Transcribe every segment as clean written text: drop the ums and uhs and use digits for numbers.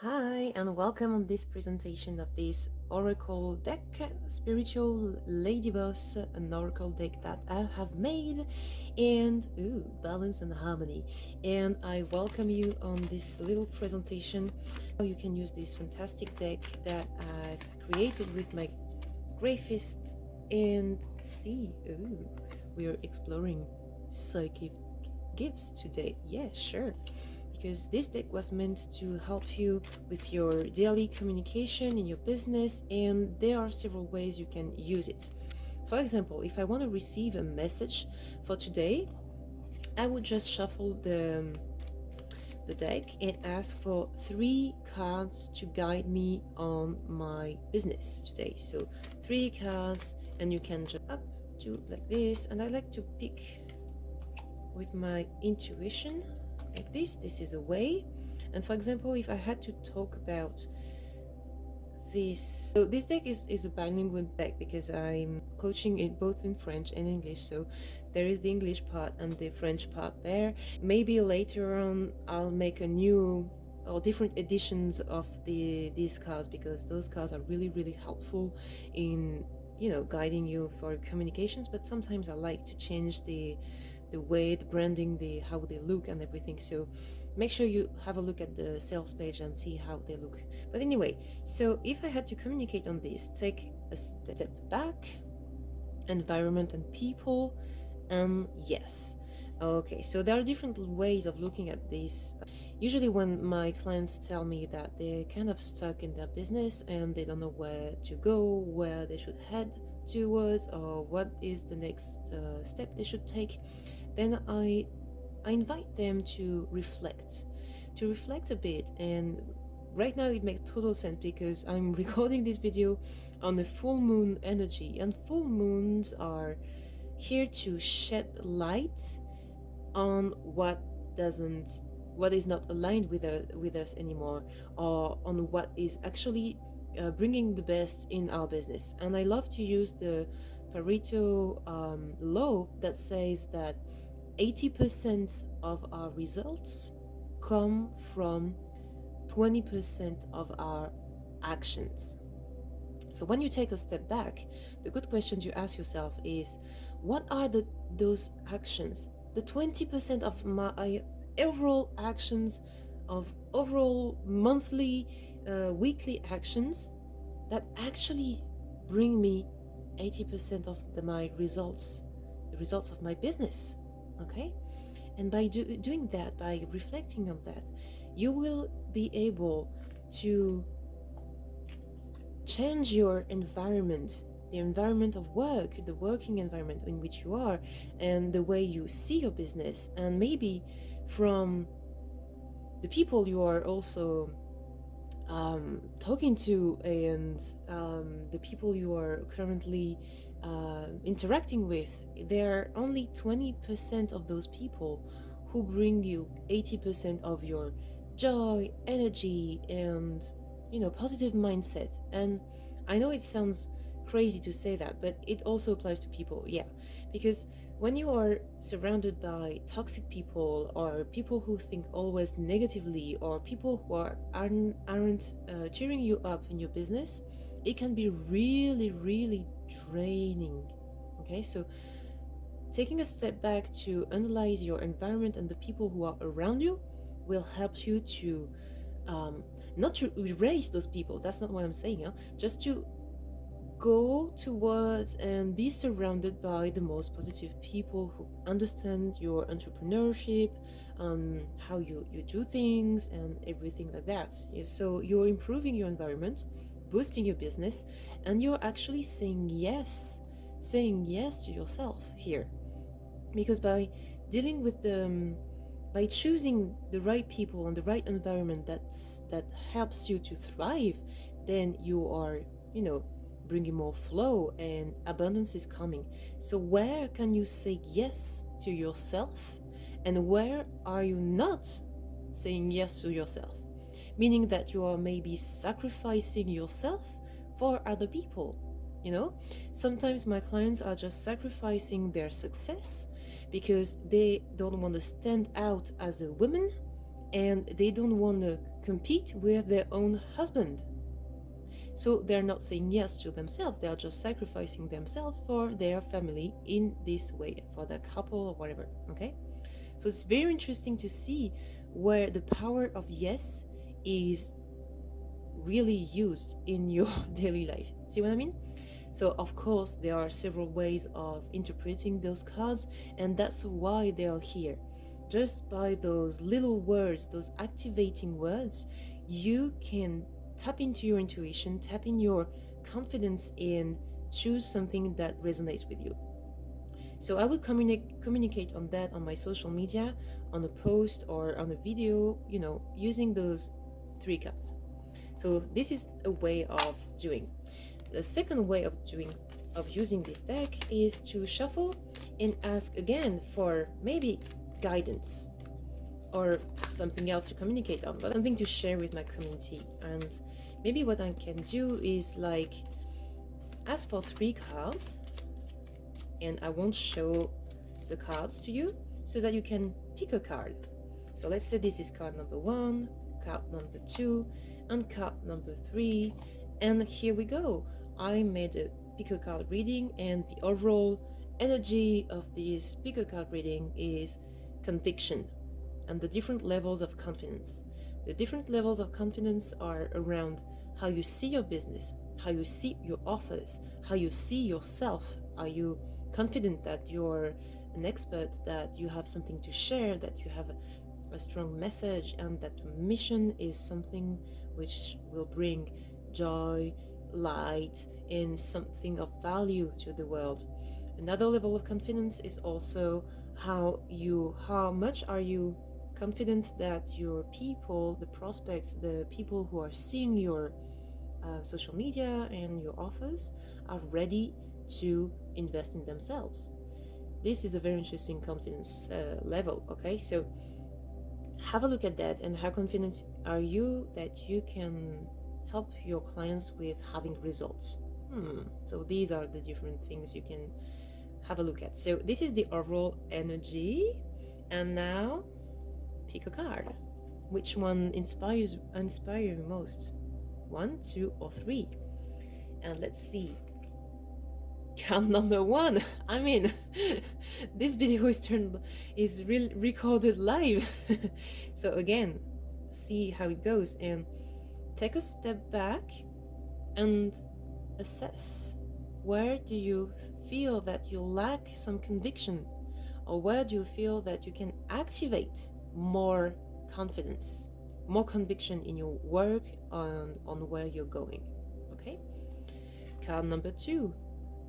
Hi, and welcome on this presentation of this Oracle deck, Spiritual LadyBoss, an Oracle deck that I have made, and balance and harmony. And I welcome you on this little presentation. You can use this fantastic deck that I've created with my graphist and see. We're exploring psychic gifts today. Yeah, sure, because this deck was meant to help you with your daily communication in your business, and there are several ways you can use it. For example, if I want to receive a message for today, I would just shuffle the deck and ask for 3 cards to guide me on my business today. So 3 cards, and you can just up to like this, and I like to pick with my intuition like this. This is a way. And for example, if I had to talk about this, so this deck is a bilingual deck because I'm coaching it both in French and English, so there is the English part and the French part there. Maybe later on I'll make a new or different editions of these cards, because those cards are really helpful in guiding you for communications. But sometimes I like to change the way, the branding, how they look and everything. So make sure you have a look at the sales page and see how they look. But anyway, so if I had to communicate on this, take a step back, environment and people, and yes. Okay, so there are different ways of looking at this. Usually when my clients tell me that they're kind of stuck in their business and they don't know where to go, where they should head towards, or what is the next step they should take, then I invite them to reflect a bit. And right now it makes total sense because I'm recording this video on the full moon energy, and full moons are here to shed light on what is not aligned with us anymore, or on what is actually bringing the best in our business. And I love to use the Pareto law that says that 80% of our results come from 20% of our actions. So when you take a step back, the good question to ask yourself is, what are those actions, the 20% of my overall actions, of overall monthly, weekly actions that actually bring me 80% of my results, the results of my business. Okay, and by doing that, by reflecting on that, you will be able to change your environment, the environment of work, the working environment in which you are, and the way you see your business. And maybe from the people you are also talking to, and the people you are currently interacting with, there are only 20% of those people who bring you 80% of your joy, energy, and positive mindset. And I know it sounds crazy to say that, but it also applies to people. Yeah, because when you are surrounded by toxic people, or people who think always negatively, or people who aren't cheering you up in your business, it can be really draining. Okay, so taking a step back to analyze your environment and the people who are around you will help you to not to erase those people, that's not what I'm saying, just to go towards and be surrounded by the most positive people who understand your entrepreneurship, how you do things and everything like that. So you're improving your environment, boosting your business, and you're actually saying yes to yourself here. Because by dealing with by choosing the right people and the right environment that helps you to thrive, then you are bringing more flow, and abundance is coming. So where can you say yes to yourself, and where are you not saying yes to yourself? Meaning that you are maybe sacrificing yourself for other people. Sometimes my clients are just sacrificing their success because they don't want to stand out as a woman, and they don't want to compete with their own husband. So they're not saying yes to themselves, they are just sacrificing themselves for their family in this way, for their couple or whatever, okay? So it's very interesting to see where the power of yes is really used in your daily life. See what I mean? So of course there are several ways of interpreting those cards, and that's why they are here. Just by those little words, those activating words, you can tap into your intuition, tap in your confidence, and choose something that resonates with you. So I would communicate on that on my social media, on a post or on a video, using those 3 cards. So this is a way of doing. The second way of using this deck is to shuffle and ask again for maybe guidance or something else to communicate on, but something to share with my community. And maybe what I can do is like ask for 3 cards, and I won't show the cards to you so that you can pick a card. So let's say this is card number 1, card number 2, and card number 3, and here we go. I made a pick a card reading, and the overall energy of this pick a card reading is conviction and the different levels of confidence. The different levels of confidence are around how you see your business, how you see your offers, how you see yourself. Are you confident that you're an expert, that you have something to share, that you have a strong message, and that mission is something which will bring joy, light, and something of value to the world? Another level of confidence is also how much are you confident that your people, the prospects, the people who are seeing your social media and your offers are ready to invest in themselves. This is a very interesting confidence level, okay? So have a look at that, and how confident are you that you can help your clients with having results. So these are the different things you can have a look at. So this is the overall energy, and now pick a card. Which one inspires you most? 1, 2, or 3? And let's see. Card number 1. I mean, this video is recorded live. So again, see how it goes, and take a step back and assess, where do you feel that you lack some conviction, or where do you feel that you can activate more confidence, more conviction in your work and on where you're going. Okay. Card number 2,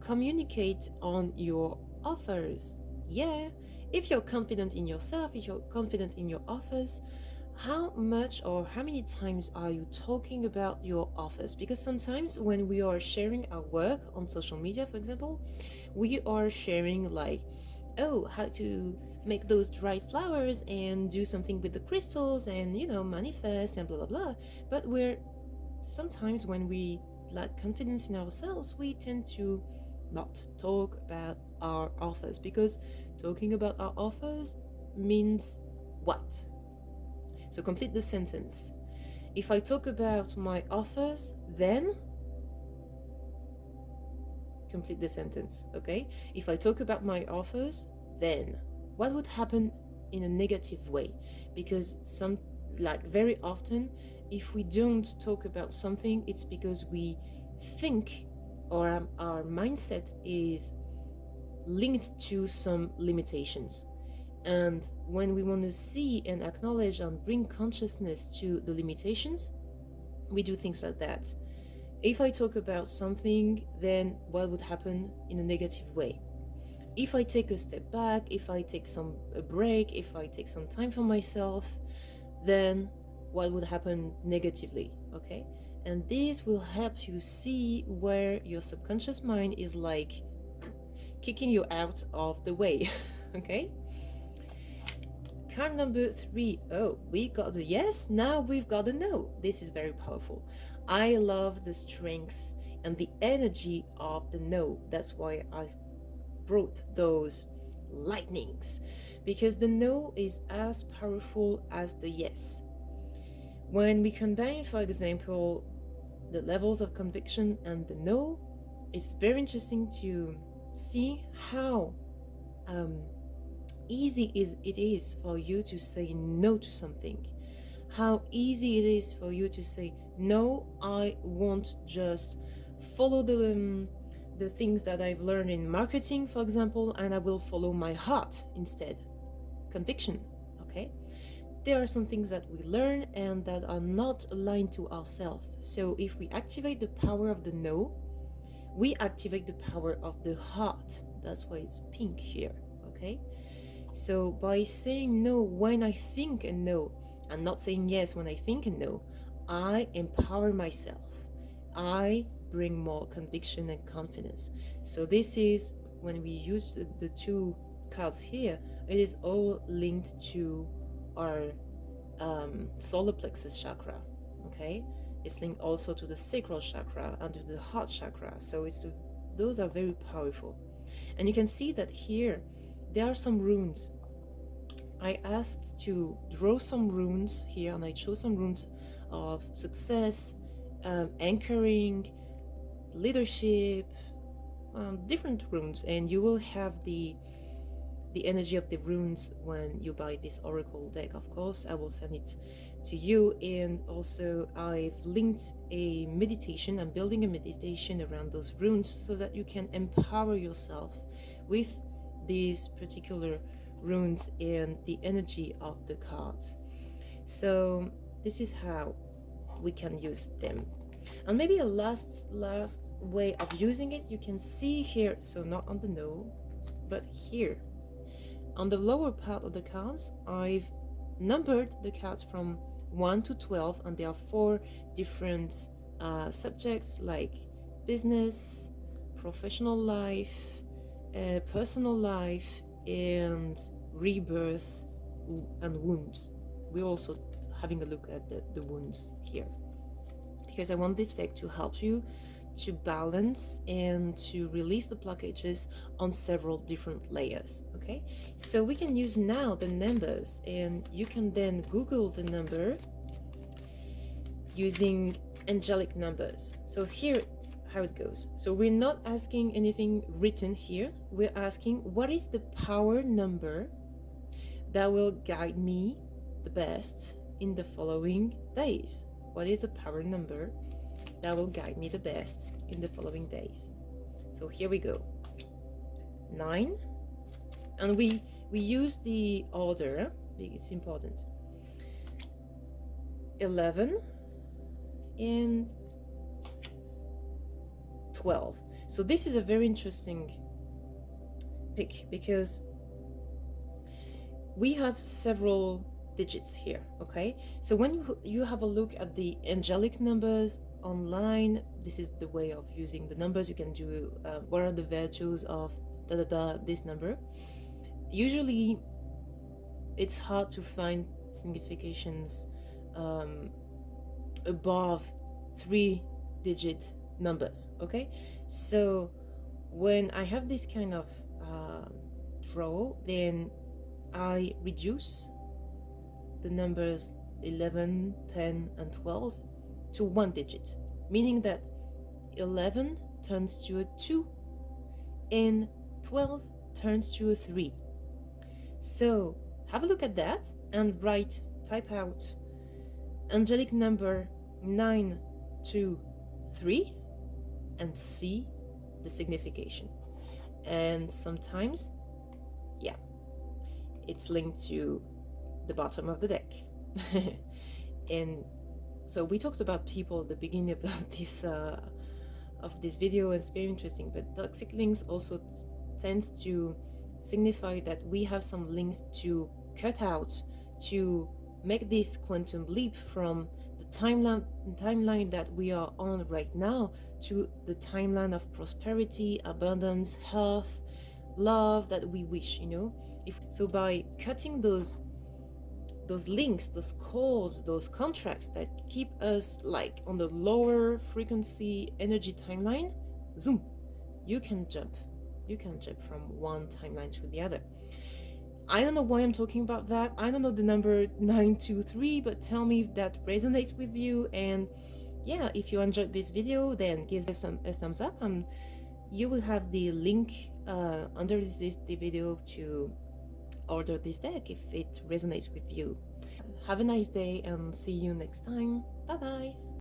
communicate on your offers. Yeah, if you're confident in yourself, if you're confident in your offers, how much or how many times are you talking about your offers? Because sometimes when we are sharing our work on social media, for example, we are sharing like, oh, how to make those dried flowers and do something with the crystals and manifest and blah blah blah. But sometimes when we lack confidence in ourselves, we tend to not talk about our offers, because talking about our offers means what? So complete the sentence. If I talk about my offers, then complete the sentence, okay? If I talk about my offers, then what would happen in a negative way? Because very often, if we don't talk about something, it's because we think, or our mindset is linked to some limitations. And when we want to see and acknowledge and bring consciousness to the limitations, we do things like that. If I talk about something, then what would happen in a negative way? If I take a step back, if I take a break, if I take some time for myself, then what would happen negatively, okay? And this will help you see where your subconscious mind is like kicking you out of the way, okay? Card number 3. Oh, we got a yes, now we've got a no. This is very powerful. I love the strength and the energy of the no. That's why I brought those lightnings, because the no is as powerful as the yes. When we combine, for example, the levels of conviction and the no, it's very interesting to see how easy it is for you to say no to something. How easy it is for you to say, no, I won't just follow the things that I've learned in marketing, for example, and I will follow my heart instead. Conviction, okay? There are some things that we learn and that are not aligned to ourselves. So if we activate the power of the no, we activate the power of the heart. That's why it's pink here, okay? So by saying no when I think a no, and not saying yes when I think a no, I empower myself. I bring more conviction and confidence. So this is, when we use the two cards here, it is all linked to our solar plexus chakra, okay? It's linked also to the sacral chakra and to the heart chakra. So those are very powerful. And you can see that here there are some runes. I asked to draw some runes here, and I chose some runes of success, anchoring, leadership, different runes, and you will have the energy of the runes when you buy this oracle deck. Of course, I will send it to you, and also I've linked a meditation. I'm building a meditation around those runes so that you can empower yourself with these particular runes and the energy of the cards. So this is how we can use them. And maybe a last way of using it, you can see here, so not on the no, but here on the lower part of the cards, I've numbered the cards from 1 to 12, and there are 4 different subjects like business, professional life, personal life, and rebirth and wounds. We're also having a look at the wounds here, because I want this deck to help you to balance and to release the blockages on several different layers. Okay, so we can use now the numbers, and you can then Google the number using angelic numbers. So here how it goes. So we're not asking anything written here. We're asking, what is the power number that will guide me the best in the following days? What is the power number that will guide me the best in the following days? So here we go. 9, and we use the order, it's important. 11 and 12. So this is a very interesting pick, because we have several digits here. Okay, so when you have a look at the angelic numbers online, this is the way of using the numbers. You can do what are the virtues of this number. Usually it's hard to find significations above 3-digit numbers. Okay, so when I have this kind of draw, then I reduce the numbers 11, 10, and 12 to 1 digit, meaning that 11 turns to a 2 and 12 turns to a 3. So have a look at that and type out angelic number 923 and see the signification. And sometimes, yeah, it's linked to the bottom of the deck. And so we talked about people at the beginning of this video, and it's very interesting, but toxic links also tends to signify that we have some links to cut out to make this quantum leap from the timeline that we are on right now to the timeline of prosperity, abundance, health, love that we wish, so by cutting those links, those cords, those contracts that keep us like on the lower frequency energy timeline, zoom, you can jump from one timeline to the other. I don't know why I'm talking about that. I don't know the number 923, but tell me if that resonates with you. And yeah, if you enjoyed this video, then give us a thumbs up. You will have the link under the video to order this deck if it resonates with you. Have a nice day and see you next time. Bye bye.